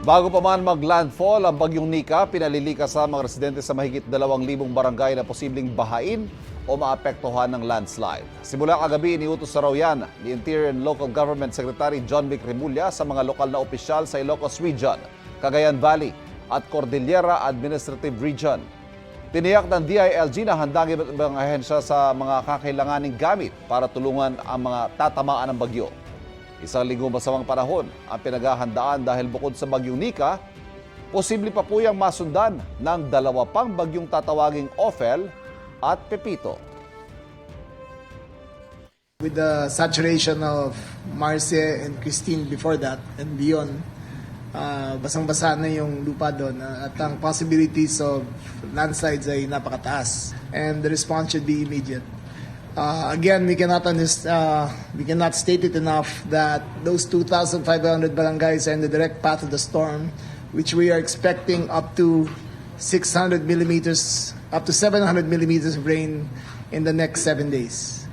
Bago pa man mag-landfall ang bagyong Nika, pinalilikas sa mga residente sa mahigit 2,000 barangay na posibleng bahain o maapektuhan ng landslide. Simula kagabi, iniutos sa raw yan ni Interior and Local Government Secretary John Vic Remulla sa mga lokal na opisyal sa Ilocos Region, Cagayan Valley at Cordillera Administrative Region. Tiniyak ng DILG na handang ibang ahensya sa mga kakailanganing gamit para tulungan ang mga tatamaan ng bagyo. Isang linggong masamang panahon ang pinaghahandaan dahil bukod sa bagyong Nika, posible pa po yung masundan ng dalawa pang bagyong tatawaging Ophel at Pepito. With the saturation of Marcia and Christine before that and beyond, basang-basa na yung lupa doon at ang possibilities of landslides ay napakataas and the response should be immediate. Again, we cannot state it enough that those 2,500 barangays are in the direct path of the storm, which we are expecting up to 600 millimeters, up to 700 millimeters of rain in the next 7 days.